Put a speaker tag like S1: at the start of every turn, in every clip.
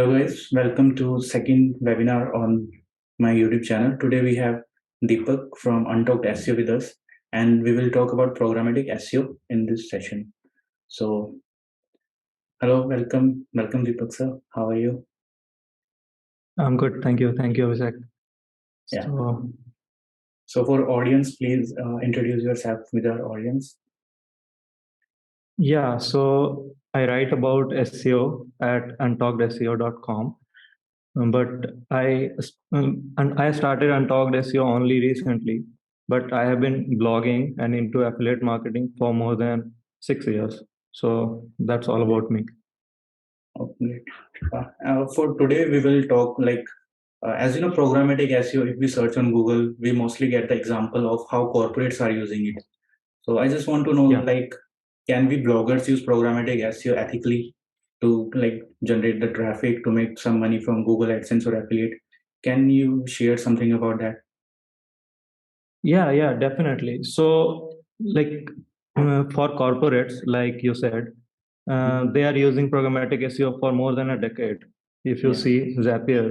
S1: Hello guys, welcome to second webinar on my YouTube channel. Today we have Deepak from On-Page SEO with us, and we will talk about programmatic SEO in this session. So, hello, welcome Deepak sir. How are you?
S2: I'm good, thank you, Abhishek.
S1: Yeah. So for audience, please introduce yourself with our audience.
S2: Yeah, so I write about SEO at untalkedseo.com. But I started Untalked SEO only recently, but I have been blogging and into affiliate marketing for more than 6 years. So that's all about me.
S1: Okay. For today, we will talk as you know, programmatic SEO. If we search on Google, we mostly get the example of how corporates are using it. So I just want to know,
S2: Yeah.
S1: can we bloggers use programmatic SEO ethically to generate the traffic to make some money from Google AdSense or affiliate? Can you share something about that?
S2: Yeah, definitely. So, for corporates, like you said, they are using programmatic SEO for more than a decade. If you see Zapier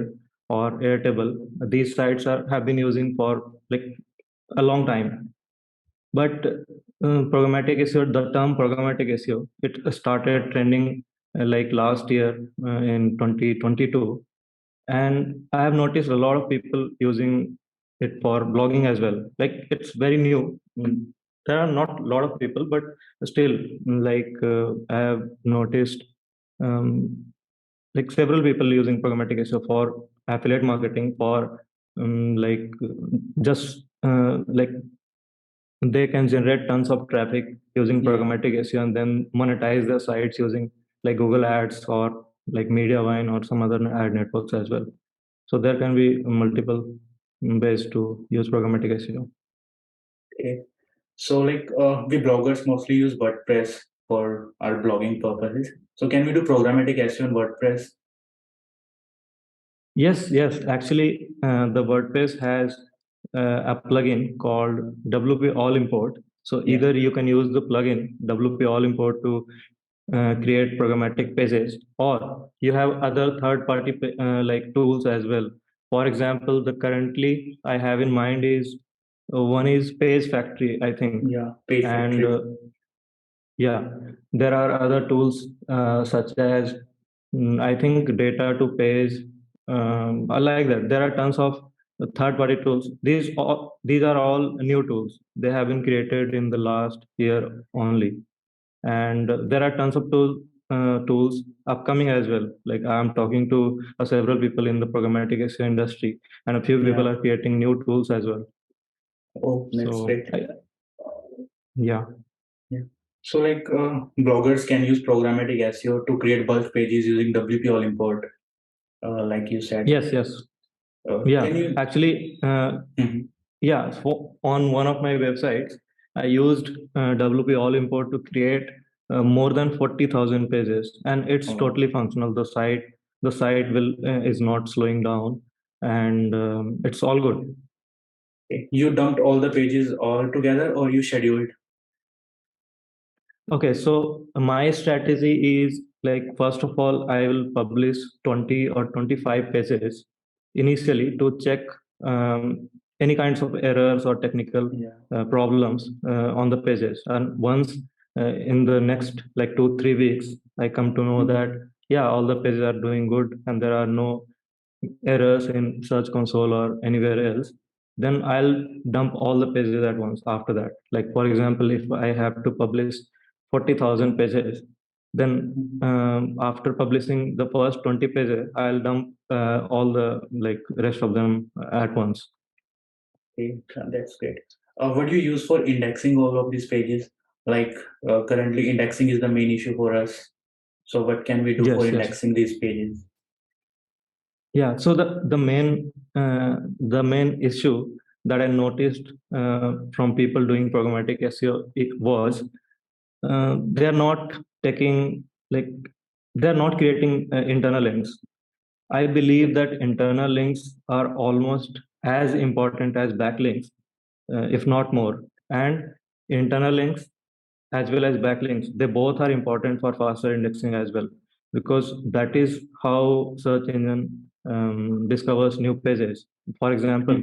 S2: or Airtable, these sites have been using for like a long time. But programmatic SEO, the term programmatic SEO, it started trending like last year in 2022, and I have noticed a lot of people using it for blogging as well. Like it's very new. There are not a lot of people, but still, I have noticed um, like several people using programmatic SEO for affiliate marketing, for just they can generate tons of traffic using programmatic SEO and then monetize their sites using like Google Ads or like Mediavine or some other ad networks as well. So there can be multiple ways to use programmatic SEO.
S1: Okay. So we bloggers mostly use WordPress for our blogging purposes. So can we do programmatic SEO on WordPress?
S2: Yes. Actually, the WordPress has a plugin called WP All Import. So either you can use the plugin WP All Import to create programmatic pages, or you have other third-party like tools as well. For example, the currently I have in mind is one is Page Factory, I think.
S1: Yeah, Page
S2: And
S1: Factory.
S2: yeah, there are other tools such as I think Data to Page. I like that. There are tons of third-party tools. These are all new tools. They have been created in the last year only, and there are tons of tools upcoming as well. Like I'm talking to several people in the programmatic SEO industry, and a few people are creating new tools as well.
S1: Oh, that's great.
S2: Yeah.
S1: So bloggers can use programmatic SEO to create bulk pages using WP All Import, like you said.
S2: Yes.
S1: Yeah.
S2: Actually, yeah. So on one of my websites, I used WP All Import to create more than 40,000 pages, and it's totally functional. The site is not slowing down, and it's all good.
S1: You dumped all the pages all together, or you scheduled?
S2: Okay, so my strategy is like first of all, I will publish 20 or 25 pages initially to check any kinds of errors or technical problems on the pages. And once in the next like 2-3 weeks, I come to know that yeah, all the pages are doing good and there are no errors in Search Console or anywhere else, then I'll dump all the pages at once after that. Like for example, if I have to publish 40,000 pages, then after publishing the first 20 pages, I'll dump all the like rest of them at once.
S1: Okay, that's great. What do you use for indexing all of these pages? Currently, indexing is the main issue for us. So what can we do for indexing these pages?
S2: Yeah, so the main issue that I noticed from people doing programmatic SEO was they are not taking like they're not creating internal links. I believe that internal links are almost as important as backlinks, if not more. And internal links as well as backlinks, they both are important for faster indexing as well. because that is how search engine discovers new pages. For example,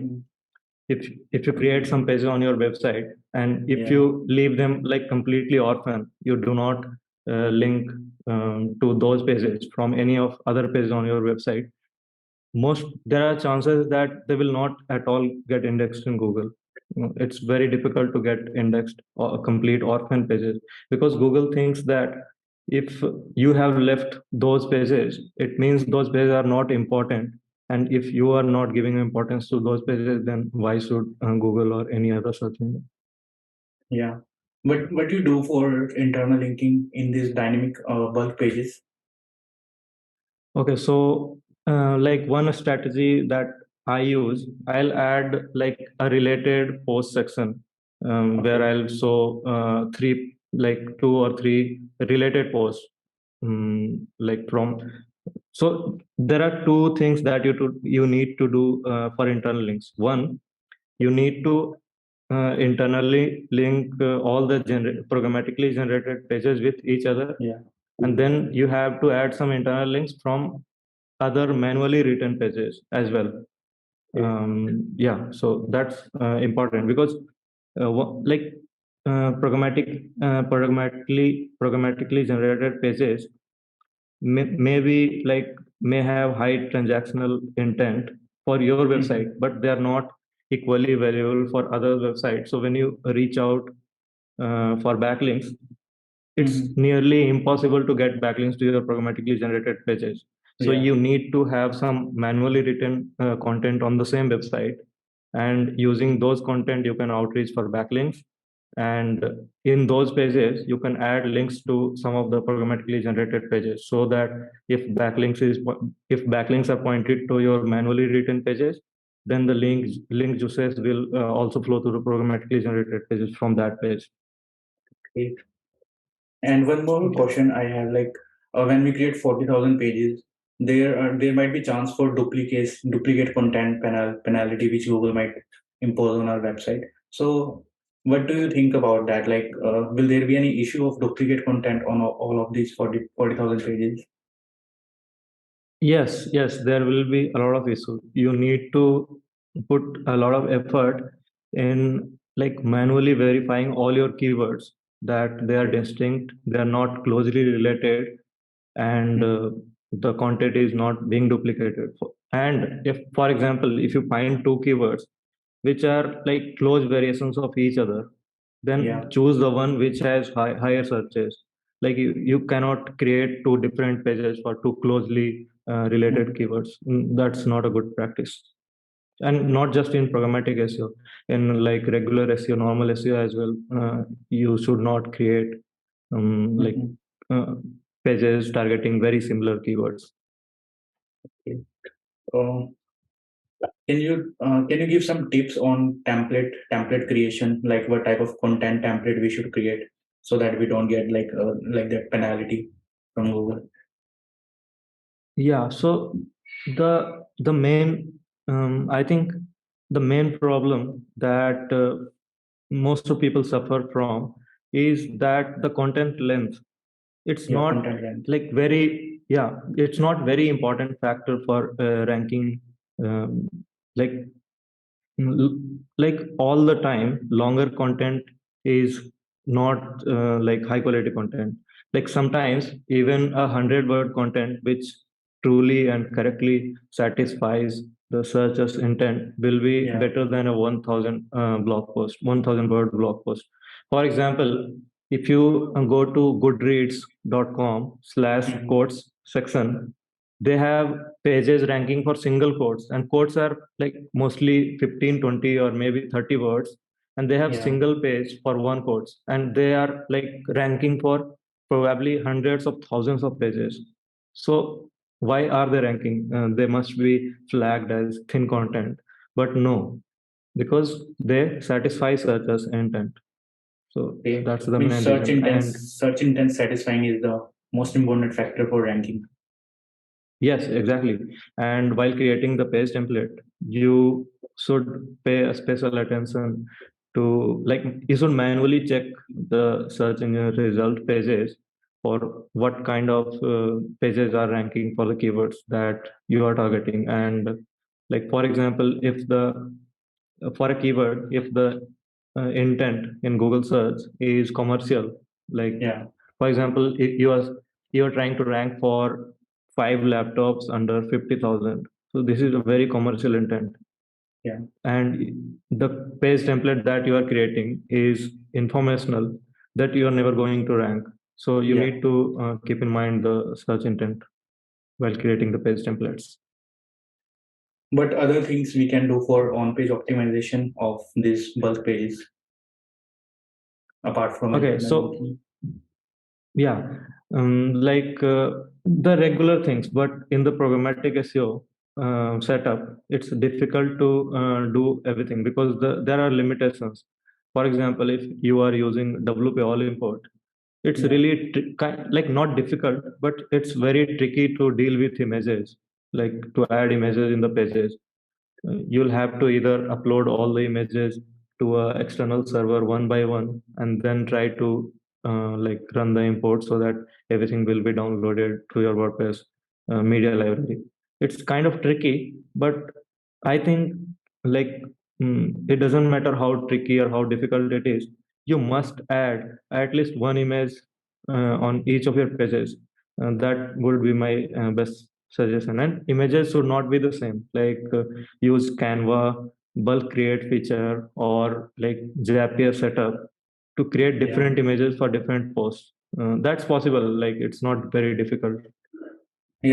S2: if you create some pages on your website, and if you leave them like completely orphan, you do not link to those pages from any of other pages on your website, most there are chances that they will not at all get indexed in Google. It's very difficult to get indexed or complete orphan pages, because Google thinks that if you have left those pages, it means those pages are not important. And if you are not giving importance to those pages, then why should Google or any other search engine?
S1: Yeah. But what you do for internal linking in these dynamic bulk pages?
S2: Okay, so like one strategy that I use, I'll add like a related post section where I'll show like two or three related posts. Like from so there are two things that you need to do for internal links. One, you need to internally link all the programmatically generated pages with each other,
S1: Yeah.
S2: and then you have to add some internal links from other manually written pages as well. Yeah, so that's important, because like programmatically generated pages maybe like may have high transactional intent for your website, but they are not equally valuable for other websites. So when you reach out for backlinks, it's nearly impossible to get backlinks to your programmatically generated pages. So
S1: Yeah.
S2: you need to have some manually written content on the same website, and using those content you can outreach for backlinks. And in those pages you can add links to some of the programmatically generated pages, so that if backlinks are pointed to your manually written pages, then the link juices will also flow to the programmatically generated pages from that page.
S1: Okay. And one more question I have, like when we create 40,000 pages, there might be chance for duplicate content penalty which Google might impose on our website. So what do you think about that? Like, will there be any issue of duplicate content on all of these 40,000 pages?
S2: Yes, there will be a lot of issues. You need to put a lot of effort in like manually verifying all your keywords, that they are distinct, they are not closely related, and the content is not being duplicated. And if, for example, if you find two keywords which are like close variations of each other, then choose the one which has higher searches. Like you cannot create two different pages for two closely related keywords. That's not a good practice. And not just in programmatic SEO, in like regular SEO, normal SEO as well, you should not create like uh, pages targeting very similar keywords.
S1: Okay. Um, can you give some tips on template creation, like what type of content template we should create so that we don't get like that penalty from Google?
S2: Yeah, so the main I think the main problem that most of people suffer from is that the content length. It's
S1: Yeah,
S2: not
S1: content length.
S2: like very yeah, it's not very important factor for ranking. Um, like like all the time, longer content is not like high quality content. Like sometimes even 100-word content which truly and correctly satisfies the searcher's intent will be better than a 1000 blog post 1000 word blog post. For example, if you go to goodreads.com/quotes section, they have pages ranking for single quotes, and quotes are like mostly 15, 20, or maybe 30 words, and they have single page for one quotes, and they are like ranking for probably hundreds of thousands of pages. So why are they ranking? They must be flagged as thin content, but no, because they satisfy searchers intent. So
S1: Okay.
S2: that's the
S1: Means
S2: main reason. And
S1: search intent satisfying is the most important factor for ranking.
S2: yes, exactly. And while creating the page template, you should pay a special attention to, like, you should manually check the search engine result pages for what kind of pages are ranking for the keywords that you are targeting. And like for example, if the for a keyword, if the intent in Google search is commercial, like
S1: Yeah.
S2: for example, if you are trying to rank for 5 laptops under 50,000, so this is a very commercial intent.
S1: Yeah.
S2: And the page template that you are creating is informational, that you are never going to rank. So you
S1: Yeah.
S2: need to keep in mind the search intent while creating the page templates.
S1: But other things we can do for on-page optimization of these bulk pages apart from
S2: Okay,
S1: HTML.
S2: so yeah, like the regular things, but in the programmatic SEO setup, it's difficult to do everything because there are limitations. For example, if you are using WP all import, it's
S1: Yeah.
S2: really like not difficult, but it's very tricky to deal with images, like to add images in the pages. You'll have to either upload all the images to a external server one by one and then try to like run the import so that everything will be downloaded to your WordPress media library. It's kind of tricky, but I think like it doesn't matter how tricky or how difficult it is, you must add at least one image on each of your pages. That would be my best suggestion. And images should not be the same, like use Canva bulk create feature or like Zapier setup to create
S1: Yeah.
S2: different images for different posts. That's possible. Like it's not very difficult.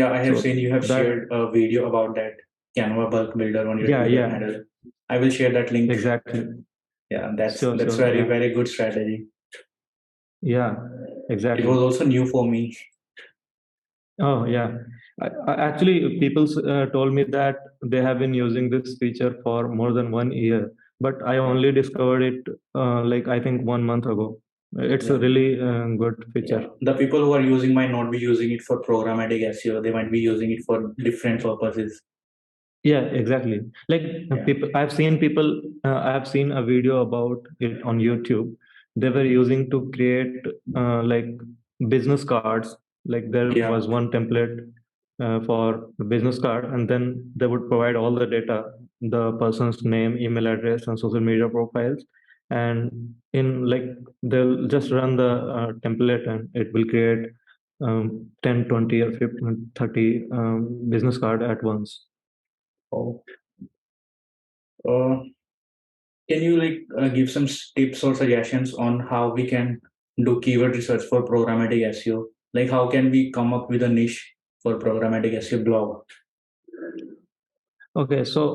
S1: Yeah, I have
S2: So
S1: seen you have
S2: that
S1: shared a video about that Canva bulk builder on your
S2: yeah,
S1: Twitter
S2: yeah,
S1: handle. I will share that link.
S2: exactly.
S1: Yeah, that's
S2: Sure,
S1: that's
S2: sure.
S1: very
S2: Yeah,
S1: very good strategy.
S2: yeah,
S1: It
S2: exactly.
S1: was also new for me.
S2: Oh, yeah. Actually, people told me that they have been using this feature for more than 1 year, but I only discovered it like I think 1 month ago. It's
S1: Yeah.
S2: a really good
S1: Yeah.
S2: feature.
S1: The people who are using might not be using it for programmatic SEO. They might be using it for different purposes.
S2: Yeah, exactly. Like
S1: Yeah.
S2: people, I've seen a video about it on YouTube. They were using to create like business cards. Like there
S1: Yeah.
S2: was one template for the business card, and then they would provide all the data, the person's name, email address, and social media profiles. And in like they'll just run the template, and it will create 10, 20, or 15, 30 business card at once.
S1: Oh. Uh, can you give some tips or suggestions on how we can do keyword research for programmatic SEO? Like how can we come up with a niche for programmatic SEO blog?
S2: Okay, so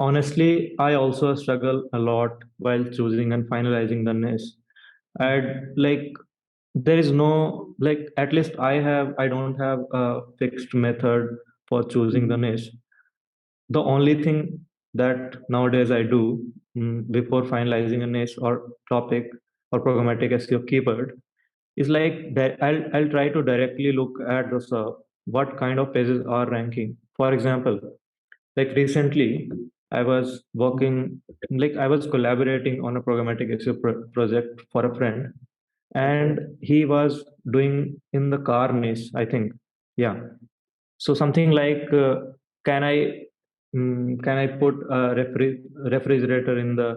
S2: honestly, I also struggle a lot while choosing and finalizing the niche. And like, there is no like, at least I don't have a fixed method for choosing the niche. The only thing that nowadays I do before finalizing a niche or topic or programmatic SEO keyword is like that I'll try to directly look at the SERP, what kind of pages are ranking. For example, like recently, I was working, like I was collaborating on a programmatic SEO project for a friend, and he was doing in the car niche, I think. Yeah. So something like, can I can I put a refrigerator in the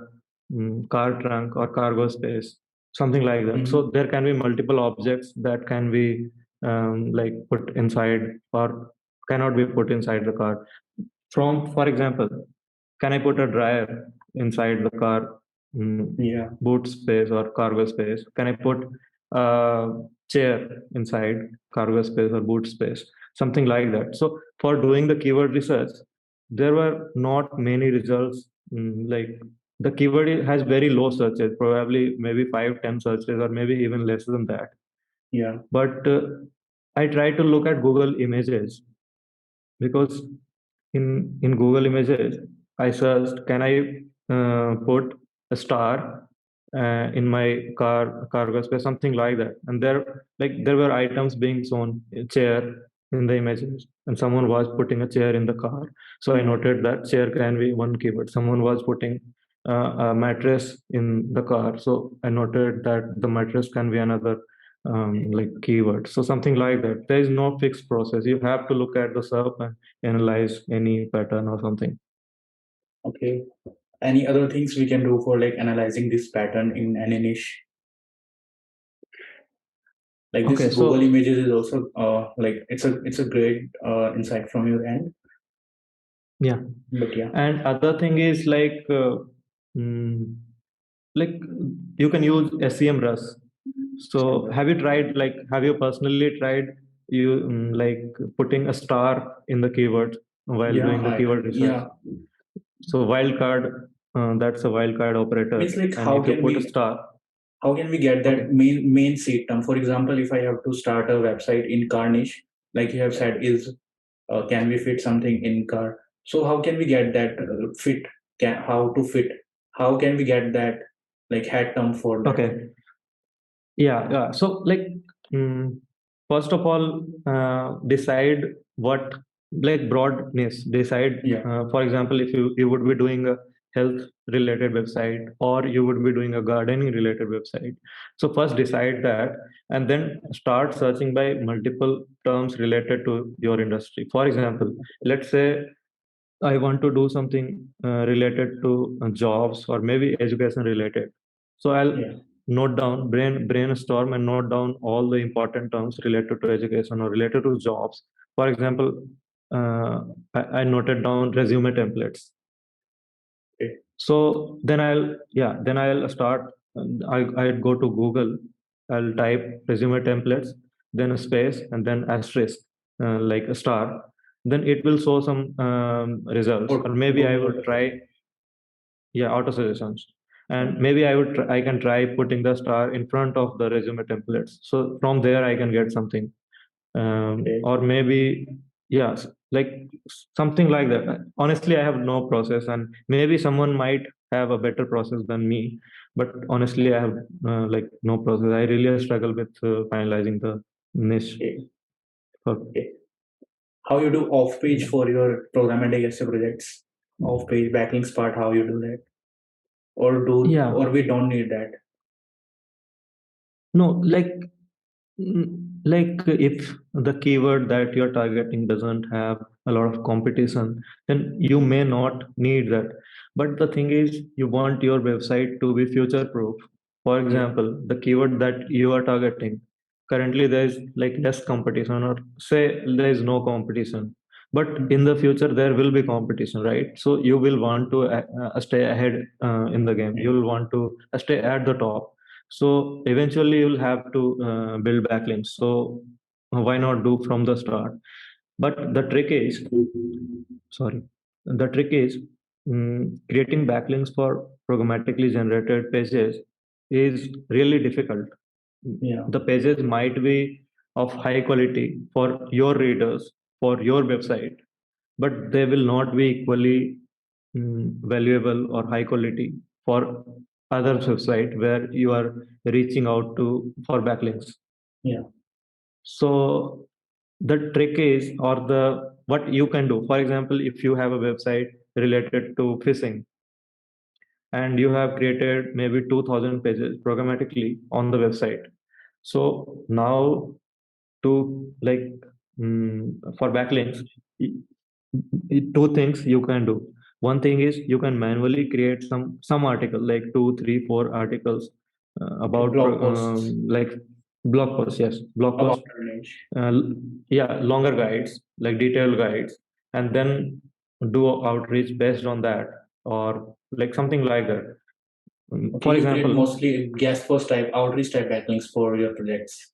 S2: car trunk or cargo space, something like that.
S1: Mhm.
S2: So there can be multiple objects that can be like put inside or cannot be put inside the car. From, for example, can I put a dryer inside the car
S1: Yeah.
S2: boot space or cargo space? Can I put a chair inside cargo space or boot space? Something like that. So for doing the keyword research, there were not many results. Like the keyword has very low searches, probably maybe 5, 10 searches, or maybe even less than that.
S1: Yeah.
S2: But I try to look at Google Images because in Google Images, I searched, can I put a star in my cargo space, something like that. And there were items being shown, a chair in the images, and someone was putting a chair in the car. So I
S1: Yeah.
S2: noted that chair can be one keyword. Someone was putting a mattress in the car, so I noted that the mattress can be another. like keywords. So something like that. There is no fixed process. You have to look at the SERP and analyze any pattern or something.
S1: Okay. Any other things we can do for like analyzing this pattern in any niche? Like this
S2: Okay,
S1: Google
S2: so
S1: Images is also like it's a great insight from your end.
S2: yeah,
S1: But yeah,
S2: and other thing is mm, like you can use SEM Rush. So have you personally tried like putting a star in the keyword while
S1: yeah,
S2: doing the keyword research?
S1: yeah.
S2: So wildcard, that's a wildcard
S1: Means
S2: operator,
S1: like
S2: and if you put a star,
S1: how can we get that
S2: okay,
S1: main seed term? For example, if I have to start a website in car niche, like you have said, is can we fit something in car? So how can we get that fit? How to fit? How can we get that like head term for that?
S2: okay, yeah. So mm, first of all, decide what like broadness. Decide,
S1: Yeah.
S2: for example, if you would be doing a health related website or you would be doing a gardening related website. So first decide that, and then start searching by multiple terms related to your industry. For example, let's say I want to do something related to jobs or maybe education related. So I'll
S1: Yeah.
S2: brainstorm and note down all the important terms related to education or related to jobs. For example, I noted down resume templates.
S1: Okay.
S2: So then I'll start. I'd go to Google. I'll type resume templates, then a space, and then asterisk, like a star. Then it will show some results.
S1: Or
S2: Or maybe I
S1: Google
S2: would
S1: Auto.
S2: try, yeah, auto suggestions.
S1: Yeah.
S2: And maybe I can try putting the star in front of the resume templates. So from there I can get something,
S1: Okay.
S2: or maybe like something like that. Honestly, I have no process, and maybe someone might have a better process than me, but honestly I have like no process. I really struggle with finalizing the niche
S1: Okay.
S2: for,
S1: Okay. How you do off page
S2: yeah.
S1: for your programmatic SEO projects? Off page backlinks part, how you do that?
S2: Yeah,
S1: Or we don't need that?
S2: no, like if the keyword that you're targeting doesn't have a lot of competition, then you may not need that. But the thing is, you want your website to be future proof. For
S1: Yeah.
S2: example, the keyword that you are targeting, currently there is like less competition, or say there is no competition. But in the future, there will be competition, right? So you will want to stay ahead in the game. You will want to stay at the top, so eventually you'll have to build backlinks. So why not do from the start? But the trick is, sorry, the trick is creating backlinks for programmatically generated pages is really difficult.
S1: Yeah.
S2: The pages might be of high quality for your readers, for your website, but they will not be equally valuable or high quality for other website where you are reaching out to for backlinks.
S1: Yeah.
S2: So the trick is, or the what you can do, for example, if you have a website related to fishing and you have created maybe 2000 pages programmatically on the website, so now to like for backlinks, two things you can do. One thing is you can manually create some article like two, three, four articles
S1: Okay.
S2: about
S1: Blog posts
S2: like blog posts, yes, blog
S1: about
S2: posts,
S1: your niche.
S2: uh, yeah, longer guides, like detailed guides, and then do outreach based on that, or like something like that.
S1: Okay,
S2: For
S1: you create
S2: example,
S1: mostly guest post type, outreach type backlinks for your projects.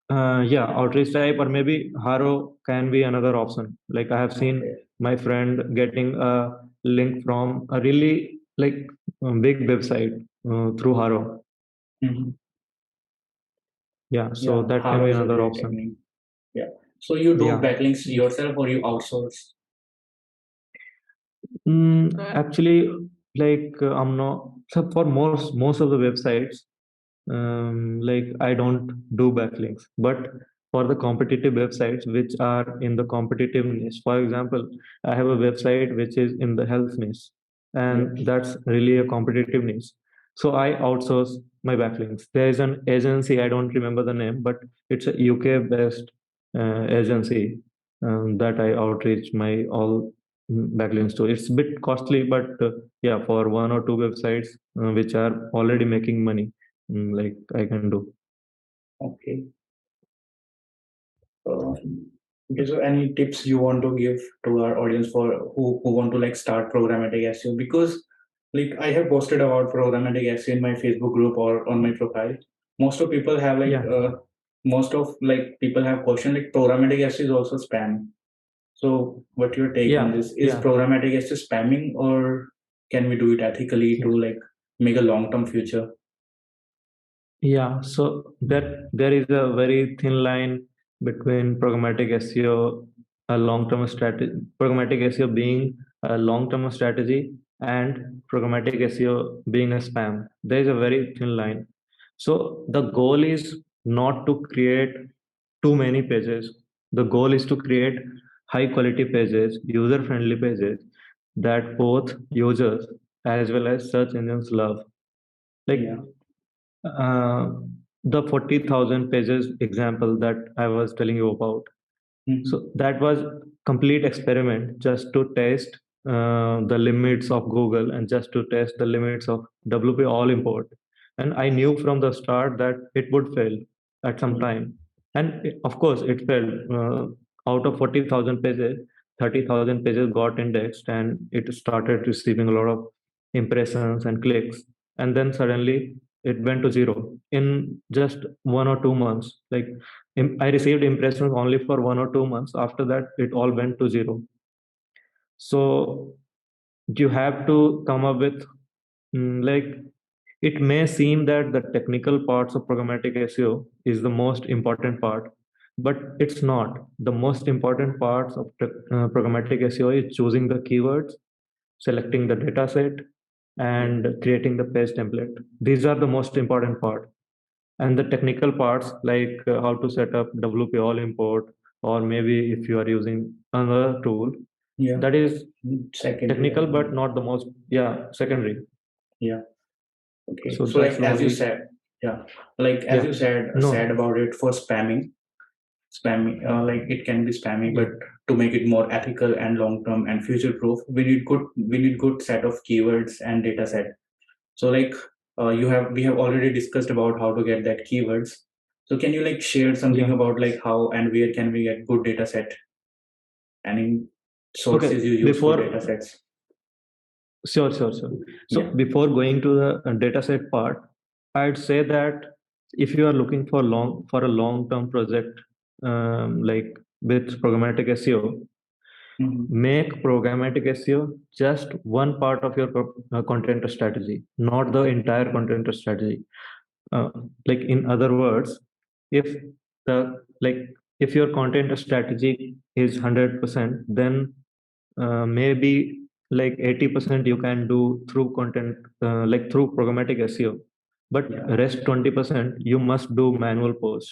S2: yeah, outreach type, or maybe Haro can be another option. Like I have seen
S1: Okay.
S2: my friend getting a link from a really like big website through Haro.
S1: Mhm.
S2: Yeah, so
S1: Yeah,
S2: that can
S1: Haro
S2: be
S1: is a
S2: another
S1: great
S2: option.
S1: technique. Yeah. So you do
S2: Yeah.
S1: backlinks yourself or you outsource?
S2: Actually, I'm not, so for most of the websites, like I don't do backlinks, but for the competitive websites which are in the competitive niche, for example, I have a website which is in the health niche,
S1: Yeah.
S2: and that's really a competitive niche. So I outsource my backlinks. There is an agency, I don't remember the name, but it's a UK based agency that I outreach my all backlinks to. It's a bit costly, but yeah, for one or two websites which are already making money, like I can do.
S1: Okay. Okay, so any tips you want to give to our audience for who want to like start programmatic SEO? Because like I have posted about programmatic SEO in my Facebook group or on my profile. Most of people have like
S2: Yeah,
S1: most of like people have questioned like programmatic SEO is also spam. So what your take on
S2: yeah,
S1: this? Is
S2: yeah,
S1: programmatic SEO spamming or can we do it ethically to
S2: yeah.
S1: like make a long-term future?
S2: Yeah, so there is a very thin line between programmatic SEO, a long-term strategy, programmatic SEO being a long-term strategy, and programmatic SEO being a spam. There is a very thin line. So the goal is not to create too many pages. The goal is to create high quality pages, user-friendly pages that both users as well as search engines love. Like
S1: Yeah.
S2: uh, the 40,000 pages example that I was telling you about.
S1: Mhm.
S2: So that was complete experiment just to test the limits of Google and just to test the limits of WP all import. And I knew from the start that it would fail at some
S1: Yeah.
S2: time. And of course, it failed. Out of 40,000 pages, 30,000 pages got indexed and it started receiving a lot of impressions and clicks. And then suddenly it went to zero in just 1 or 2 months. Like I received impressions only for 1 or 2 months. After that, it all went to zero. So you have to come up with like it may seem that the technical parts of programmatic SEO is the most important part, but it's not. The most important parts of programmatic SEO is choosing the keywords, selecting the data set,
S1: Yeah.
S2: and creating the page template. These are the most important part. And the technical parts like how to set up WP all import, or maybe if you are using another tool,
S1: Yeah.
S2: that is
S1: Secondary, I
S2: technical
S1: think.
S2: but not the most, yeah, secondary.
S1: Yeah. Okay.
S2: So
S1: So
S2: that's
S1: like
S2: the
S1: as you
S2: only,
S1: said, yeah, like as
S2: yeah,
S1: you said
S2: no,
S1: about it for spamming, like it can be spammy,
S2: yeah,
S1: but to make it more ethical and long term and future proof, we need good set of keywords and data set. So like we have already discussed about how to get that keywords. So can you like share something
S2: yeah.
S1: about like how and where can we get good data set? Any sources
S2: Okay,
S1: you use for data
S2: before,
S1: sets?
S2: sure.
S1: Yeah.
S2: So before going to the dataset part, I'd say that if you are looking for a long-term project, like with programmatic SEO,
S1: Mhm.
S2: make programmatic SEO just one part of your content strategy, not the entire content strategy. Uh, like in other words, if like if your content strategy is 100%, then maybe like 80% you can do through content, like through programmatic SEO, but
S1: Yeah.
S2: rest 20% you must do manual posts,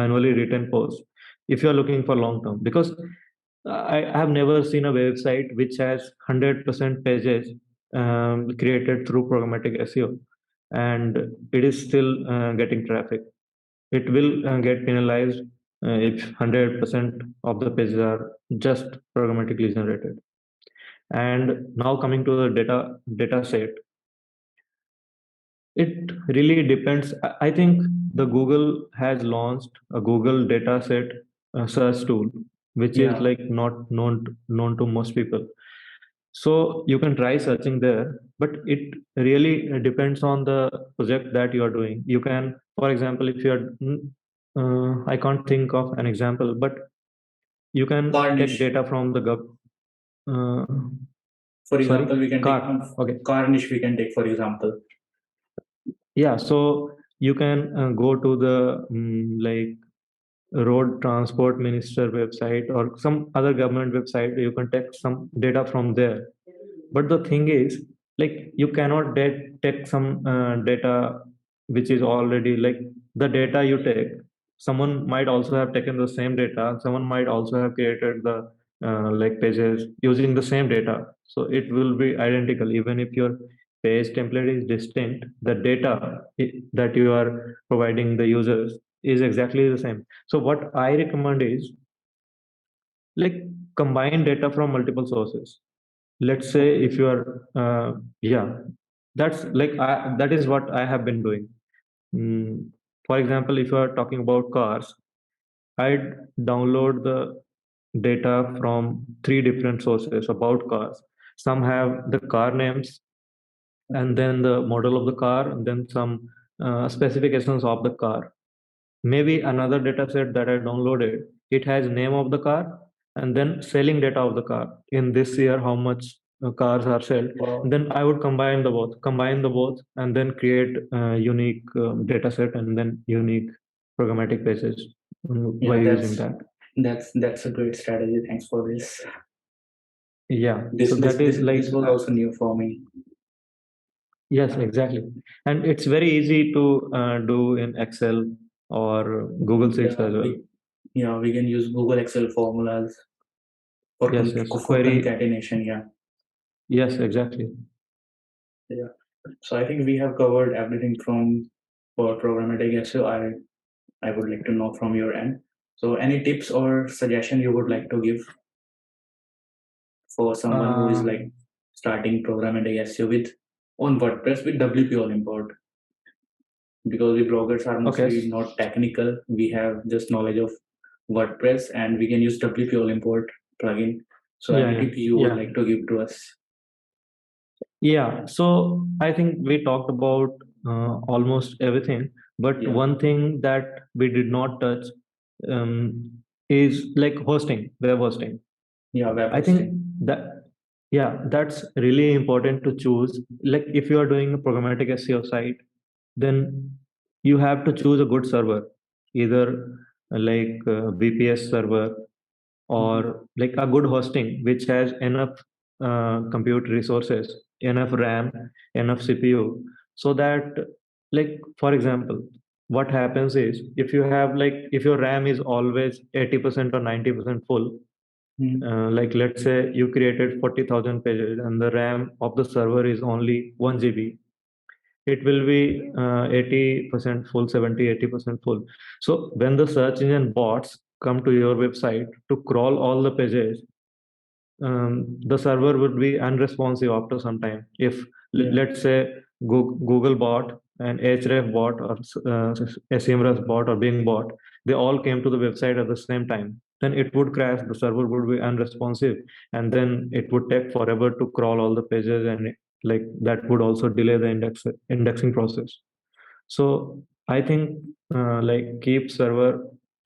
S2: manually written posts if you are looking for long term. Because I have never seen a website which has 100% pages created through programmatic SEO and it is still getting traffic. It will get penalized if 100% of the pages are just programmatically generated. And now coming to the data set, it really depends. I think the Google has launched a Google Dataset search tool, which is
S1: Yeah.
S2: like not known to most people. So you can try searching there, but it really depends on the project that you are doing. You can, for example, if you are, I can't think of an example, but you can take
S1: Garnish.
S2: data from the uh,
S1: For
S2: sorry,
S1: example, we can take
S2: car. Okay.
S1: garnish. We can take for example.
S2: Yeah, so you can go to the like road transport minister website or some other government website. You can take some data from there. But the thing is, like you cannot take some data which is already like the data you take. Someone might also have taken the same data. Someone might also have created the like pages using the same data. So it will be identical even if you're page template is distinct, the data that you are providing the users is exactly the same. So what I recommend is like combine data from multiple sources. Let's say if you are yeah, that's like that is what I have been doing. For example, if you are talking about cars, I'd download the data from three different sources about cars. Some have the car names, and then the model of the car, and then some specifications of the car. Maybe another data set that I downloaded, it has name of the car and then selling data of the car. In this year, how much cars are sold.
S1: Wow.
S2: Then I would combine the both, and then create a unique data set and then unique programmatic pages by using that.
S1: That's a great strategy. Thanks for this.
S2: Yeah.
S1: This
S2: So that is like
S1: this was also new for me.
S2: yes, exactly. And it's very easy to do in Excel or Google Sheets as well.
S1: We can use Google Excel formulas for
S2: Yes, yes.
S1: for
S2: Query.
S1: concatenation. Yeah.
S2: Yes, exactly.
S1: Yeah. So I think we have covered everything from for programmatic SEO. I would like to know from your end. So any tips or suggestion you would like to give for someone who is like starting programmatic SEO with on WordPress with WP all import? Because we bloggers are mostly not technical. We have just knowledge of WordPress and we can use WP all import plugin. So any tip you would like to give to us?
S2: Yeah, so I think we talked about almost everything, but one thing that we did not touch is like hosting, web hosting.
S1: Yeah, web
S2: I think that that's really important to choose. Like if you are doing a programmatic SEO site, then you have to choose a good server, either like a VPS server or like a good hosting which has enough compute resources, enough RAM, enough CPU, so that like for example, what happens is if you have like if your RAM is always 80% or 90% full, like let's say you created 40,000 pages and the RAM of the server is only 1 GB, it will be 80% full, 70-80% full. So when the search engine bots come to your website to crawl all the pages, the server would be unresponsive after some time. If let's say Google bot and Ahref bot or SEMrush bot or Bing bot, they all came to the website at the same time, then it would crash, the server would be unresponsive, and then it would take forever to crawl all the pages, and like that would also delay the indexing process. So I think like keep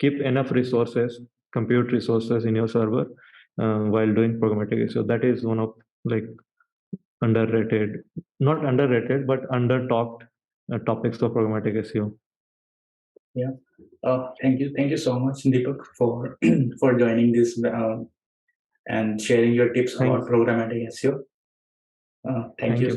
S2: enough resources, compute resources in your server while doing programmatic SEO. That is one of like underrated, not underrated, but under talked topics of programmatic SEO.
S1: Yeah. Thank you so much, Deepak, for for joining this and sharing your tips about programmatic SEO. Thank you.